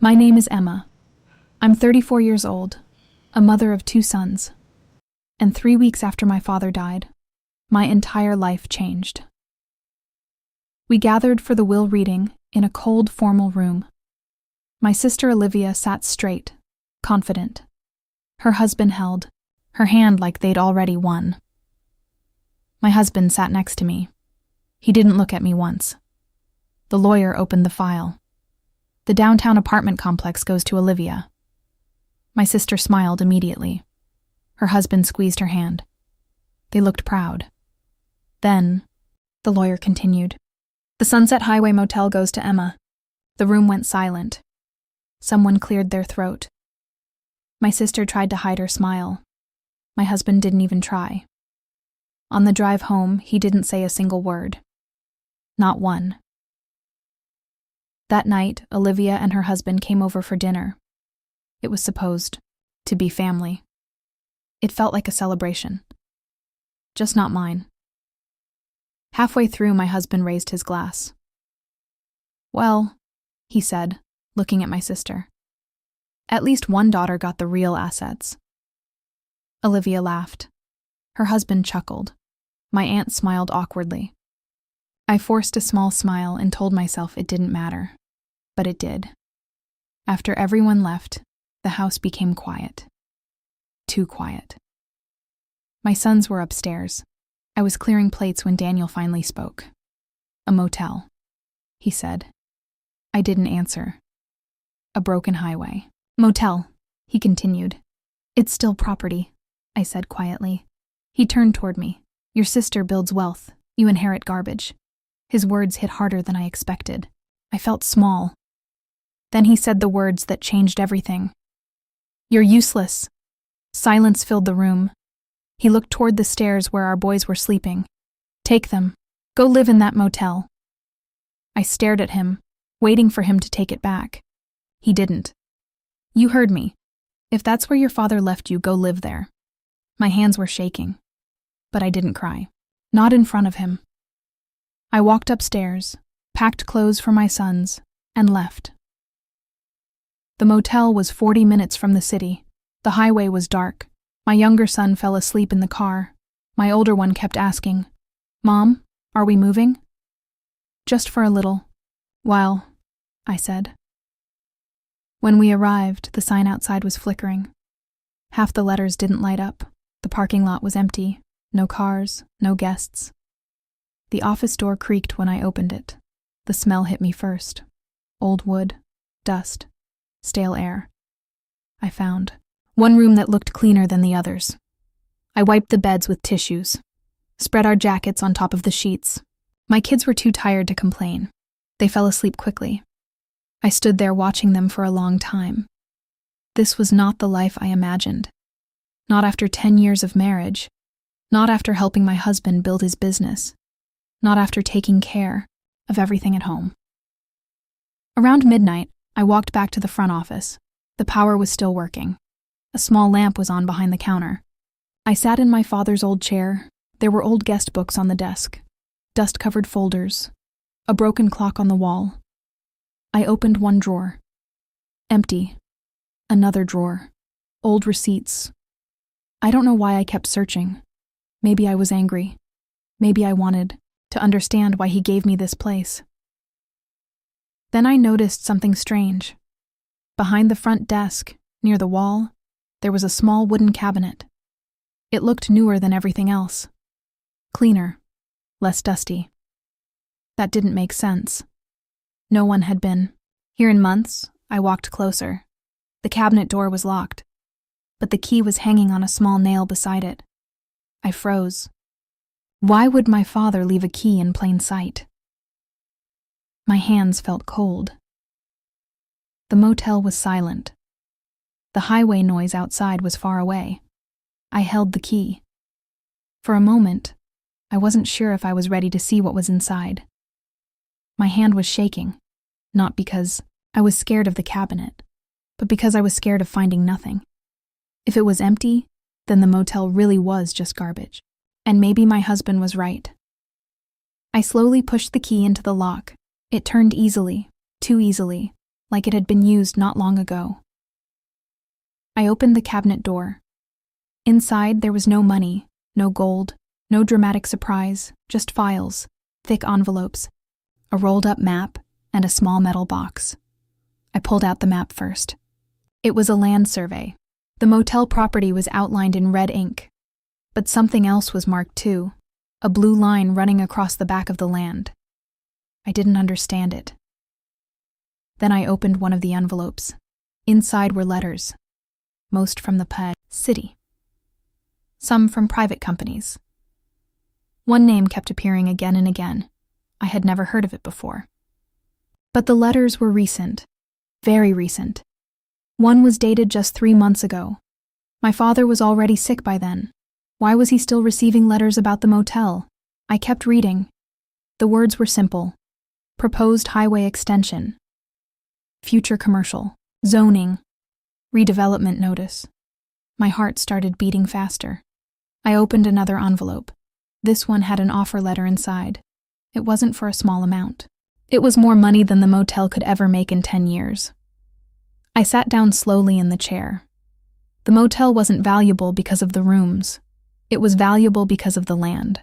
My name is Emma. I'm 34 years old, a mother of 2 sons. And 3 weeks after my father died, my entire life changed. We gathered for the will reading in a cold, formal room. My sister Olivia sat straight, confident. Her husband held her hand like they'd already won. My husband sat next to me. He didn't look at me once. The lawyer opened the file. The downtown apartment complex goes to Olivia. My sister smiled immediately. Her husband squeezed her hand. They looked proud. Then, the lawyer continued, the Sunset Highway Motel goes to Emma. The room went silent. Someone cleared their throat. My sister tried to hide her smile. My husband didn't even try. On the drive home, he didn't say a single word. Not one. That night, Olivia and her husband came over for dinner. It was supposed to be family. It felt like a celebration. Just not mine. Halfway through, my husband raised his glass. Well, he said, looking at my sister. At least one daughter got the real assets. Olivia laughed. Her husband chuckled. My aunt smiled awkwardly. I forced a small smile and told myself it didn't matter. But it did. After everyone left, the house became quiet. Too quiet. My sons were upstairs. I was clearing plates when Daniel finally spoke. A motel, he said. I didn't answer. A broken highway. Motel, he continued. It's still property, I said quietly. He turned toward me. Your sister builds wealth. You inherit garbage. His words hit harder than I expected. I felt small. Then he said the words that changed everything. You're useless. Silence filled the room. He looked toward the stairs where our boys were sleeping. Take them. Go live in that motel. I stared at him, waiting for him to take it back. He didn't. You heard me. If that's where your father left you, go live there. My hands were shaking. But I didn't cry. Not in front of him. I walked upstairs, packed clothes for my sons, and left. The motel was 40 minutes from the city. The highway was dark. My younger son fell asleep in the car. My older one kept asking, Mom, are we moving? Just for a little while, I said. When we arrived, the sign outside was flickering. Half the letters didn't light up. The parking lot was empty. No cars, no guests. The office door creaked when I opened it. The smell hit me first. Old wood, dust, stale air. I found one room that looked cleaner than the others. I wiped the beds with tissues, spread our jackets on top of the sheets. My kids were too tired to complain. They fell asleep quickly. I stood there watching them for a long time. This was not the life I imagined. Not after 10 years of marriage. Not after helping my husband build his business. Not after taking care of everything at home. Around midnight, I walked back to the front office. The power was still working. A small lamp was on behind the counter. I sat in my father's old chair. There were old guest books on the desk, dust-covered folders, a broken clock on the wall. I opened one drawer. Empty. Another drawer. Old receipts. I don't know why I kept searching. Maybe I was angry. Maybe I wanted to understand why he gave me this place. Then I noticed something strange. Behind the front desk, near the wall, there was a small wooden cabinet. It looked newer than everything else. Cleaner, less dusty. That didn't make sense. No one had been here in months. I walked closer. The cabinet door was locked, but the key was hanging on a small nail beside it. I froze. Why would my father leave a key in plain sight? My hands felt cold. The motel was silent. The highway noise outside was far away. I held the key. For a moment, I wasn't sure if I was ready to see what was inside. My hand was shaking, not because I was scared of the cabinet, but because I was scared of finding nothing. If it was empty, then the motel really was just garbage. And maybe my husband was right. I slowly pushed the key into the lock. It turned easily, too easily. like it had been used not long ago. I opened the cabinet door. Inside, there was no money, no gold, no dramatic surprise, just files, thick envelopes, a rolled-up map, and a small metal box. I pulled out the map first. It was a land survey. The motel property was outlined in red ink, but something else was marked too, a blue line running across the back of the land. I didn't understand it. Then I opened one of the envelopes. Inside were letters, most from the city, some from private companies. One name kept appearing again and again. I had never heard of it before. But the letters were recent, very recent. One was dated just 3 months ago. My father was already sick by then. Why was he still receiving letters about the motel? I kept reading. The words were simple. Proposed highway extension. Future commercial. Zoning. Redevelopment notice. My heart started beating faster. I opened another envelope. This one had an offer letter inside. It wasn't for a small amount. It was more money than the motel could ever make in 10 years. I sat down slowly in the chair. The motel wasn't valuable because of the rooms. It was valuable because of the land.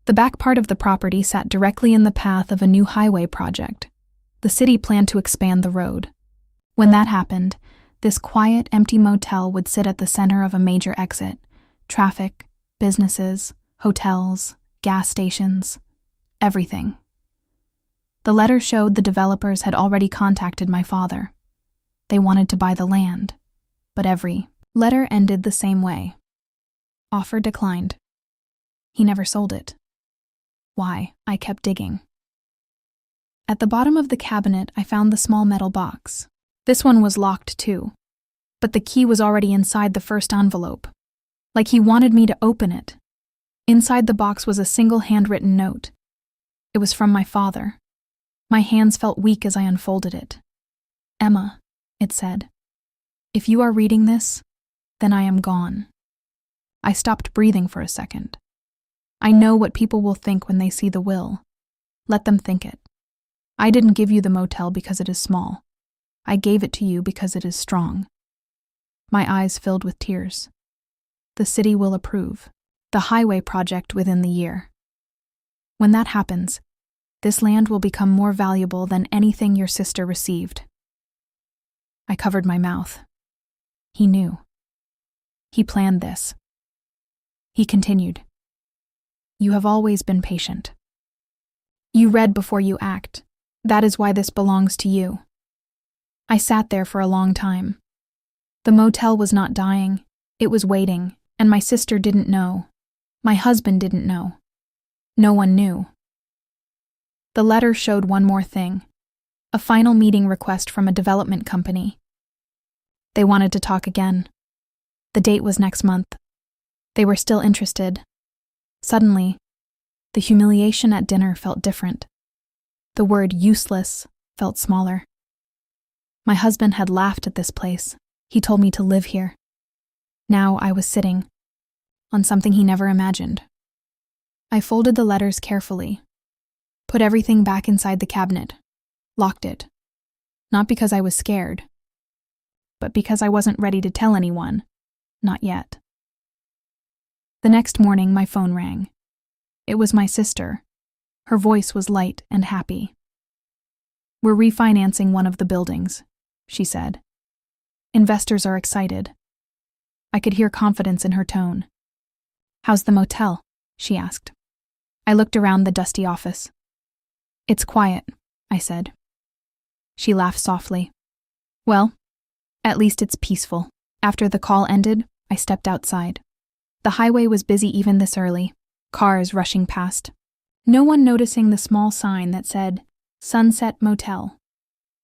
The back part of the property sat directly in the path of a new highway project. The city planned to expand the road. When that happened, this quiet, empty motel would sit at the center of a major exit. Traffic, businesses, hotels, gas stations, everything. The letter showed the developers had already contacted my father. They wanted to buy the land, but every letter ended the same way. Offer declined. He never sold it. Why? I kept digging. At the bottom of the cabinet, I found the small metal box. This one was locked too, but the key was already inside the first envelope, like he wanted me to open it. Inside the box was a single handwritten note. It was from my father. My hands felt weak as I unfolded it. Emma, it said, if you are reading this, then I am gone. I stopped breathing for a second. I know what people will think when they see the will. Let them think it. I didn't give you the motel because it is small. I gave it to you because it is strong. My eyes filled with tears. The city will approve. The highway project within the year. When that happens, this land will become more valuable than anything your sister received. I covered my mouth. He knew. He planned this. He continued. You have always been patient. You read before you act. That is why this belongs to you. I sat there for a long time. The motel was not dying. It was waiting, and my sister didn't know. My husband didn't know. No one knew. The letter showed one more thing. A final meeting request from a development company. They wanted to talk again. The date was next month. They were still interested. Suddenly, the humiliation at dinner felt different. The word useless felt smaller. My husband had laughed at this place. He told me to live here. Now I was sitting on something he never imagined. I folded the letters carefully, put everything back inside the cabinet, locked it. Not because I was scared, but because I wasn't ready to tell anyone. Not yet. The next morning, my phone rang. It was my sister. Her voice was light and happy. We're refinancing one of the buildings, she said. Investors are excited. I could hear confidence in her tone. How's the motel? She asked. I looked around the dusty office. It's quiet, I said. She laughed softly. Well, at least it's peaceful. After the call ended, I stepped outside. The highway was busy even this early, cars rushing past. No one noticing the small sign that said, Sunset Motel.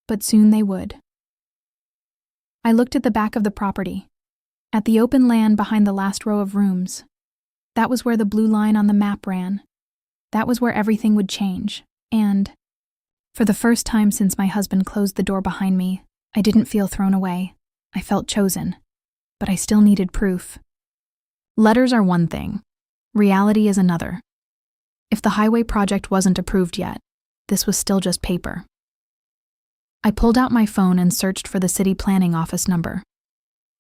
But soon they would. I looked at the back of the property, at the open land behind the last row of rooms. That was where the blue line on the map ran. That was where everything would change, and, for the first time since my husband closed the door behind me, I didn't feel thrown away. I felt chosen, but I still needed proof. Letters are one thing. Reality is another. If the highway project wasn't approved yet, this was still just paper. I pulled out my phone and searched for the city planning office number.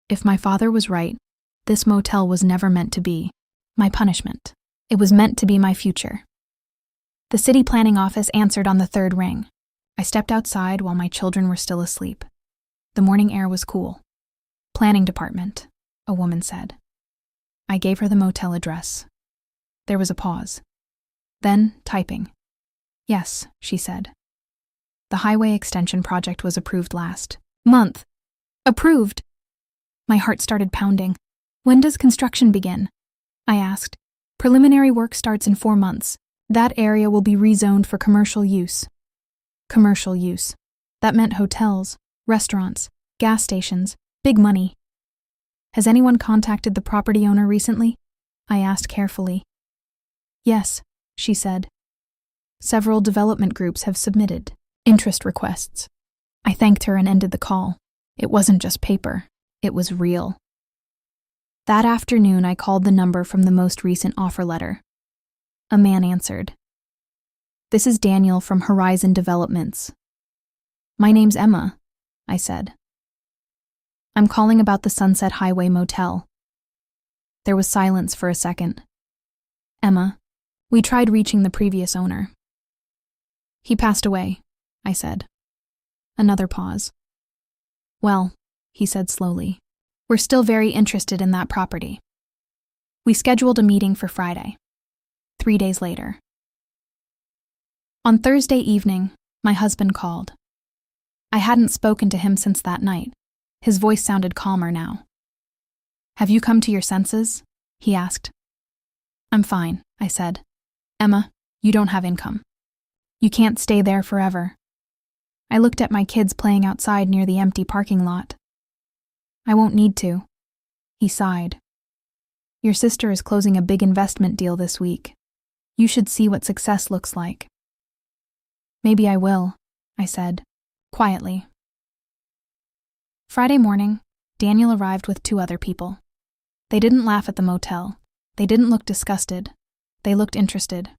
If my father was right, this motel was never meant to be my punishment. It was meant to be my future. The city planning office answered on the third ring. I stepped outside while my children were still asleep. The morning air was cool. "Planning department," a woman said. I gave her the motel address. There was a pause. Then, typing. "Yes," she said. "The highway extension project was approved last month." Approved! My heart started pounding. "When does construction begin?" I asked. "Preliminary work starts in 4 months. That area will be rezoned for commercial use." Commercial use. That meant hotels, restaurants, gas stations, big money. "Has anyone contacted the property owner recently?" I asked carefully. "Yes," she said. "Several development groups have submitted interest requests." I thanked her and ended the call. It wasn't just paper. It was real. That afternoon, I called the number from the most recent offer letter. A man answered. "This is Daniel from Horizon Developments." "My name's Emma," I said. "I'm calling about the Sunset Highway Motel." There was silence for a second. "Emma, we tried reaching the previous owner." "He passed away," I said. Another pause. "Well," he said slowly, "we're still very interested in that property." We scheduled a meeting for Friday. 3 days later. On Thursday evening, my husband called. I hadn't spoken to him since that night. His voice sounded calmer now. "Have you come to your senses?" he asked. "I'm fine," I said. "Emma, you don't have income. You can't stay there forever." I looked at my kids playing outside near the empty parking lot. "I won't need to." He sighed. "Your sister is closing a big investment deal this week. You should see what success looks like." "Maybe I will," I said, quietly. Friday morning, Daniel arrived with 2 other people. They didn't laugh at the motel. They didn't look disgusted. They looked interested.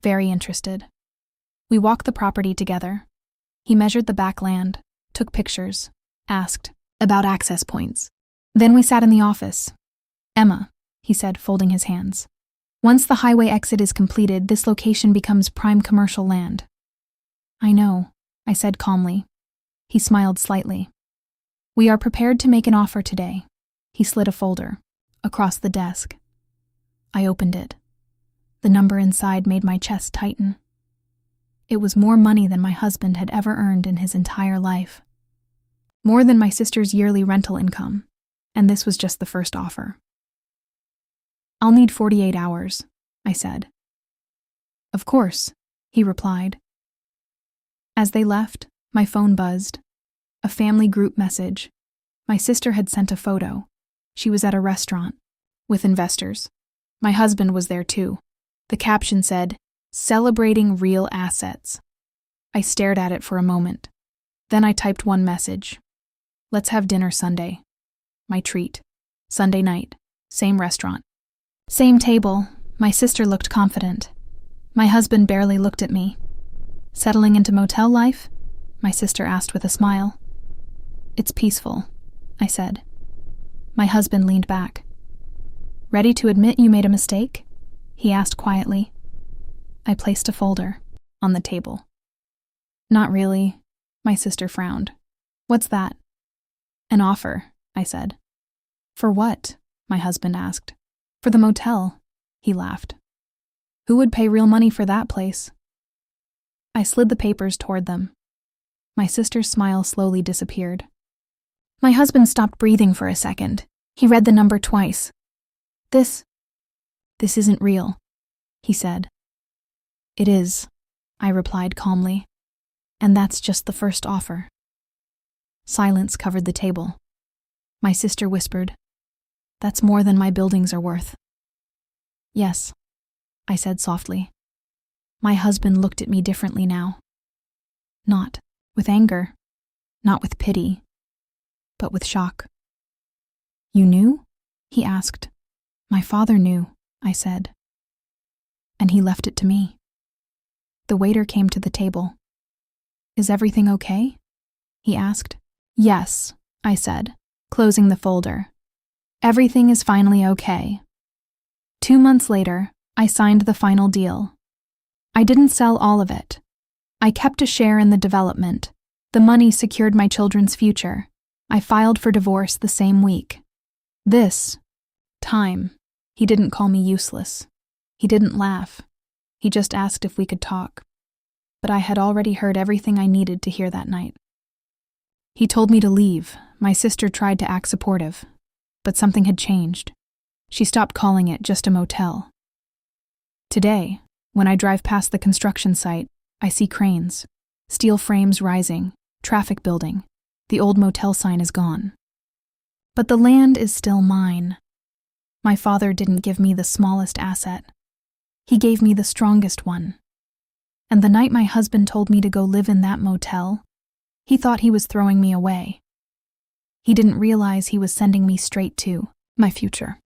Very interested. We walked the property together. He measured the back land, took pictures, asked about access points. Then we sat in the office. "Emma," he said, folding his hands. "Once the highway exit is completed, this location becomes prime commercial land." "I know," I said calmly. He smiled slightly. "We are prepared to make an offer today." He slid a folder across the desk. I opened it. The number inside made my chest tighten. It was more money than my husband had ever earned in his entire life. More than my sister's yearly rental income, and this was just the first offer. "I'll need 48 hours," I said. "Of course," he replied. As they left, my phone buzzed. A family group message. My sister had sent a photo. She was at a restaurant with investors. My husband was there too. The caption said, "Celebrating real assets." I stared at it for a moment. Then I typed one message. "Let's have dinner Sunday." My treat. Sunday night. Same restaurant. Same table. My sister looked confident. My husband barely looked at me. "Settling into motel life?" my sister asked with a smile. "It's peaceful," I said. My husband leaned back. "Ready to admit you made a mistake?" he asked quietly. I placed a folder on the table. "Not really," my sister frowned. "What's that?" "An offer," I said. "For what?" my husband asked. "For the motel," he laughed. "Who would pay real money for that place?" I slid the papers toward them. My sister's smile slowly disappeared. My husband stopped breathing for a second. He read the number twice. This isn't real," he said. "It is," I replied calmly. "And that's just the first offer." Silence covered the table. My sister whispered, "That's more than my buildings are worth." "Yes," I said softly. My husband looked at me differently now. Not with anger, not with pity, but with shock. "You knew?" he asked. "My father knew," I said. "And he left it to me." The waiter came to the table. "Is everything okay?" he asked. Yes, I said, closing the folder. Everything is finally okay. 2 months later, I signed the final deal. I didn't sell all of it. I kept a share in the development. The money secured my children's future. I filed for divorce the same week. This time, he didn't call me useless. He didn't laugh. He just asked if we could talk. But I had already heard everything I needed to hear that night. He told me to leave. My sister tried to act supportive, but something had changed. She stopped calling it just a motel. Today, when I drive past the construction site, I see cranes, steel frames rising, traffic building. The old motel sign is gone. But the land is still mine. My father didn't give me the smallest asset. He gave me the strongest one. And the night my husband told me to go live in that motel, he thought he was throwing me away. He didn't realize he was sending me straight to my future.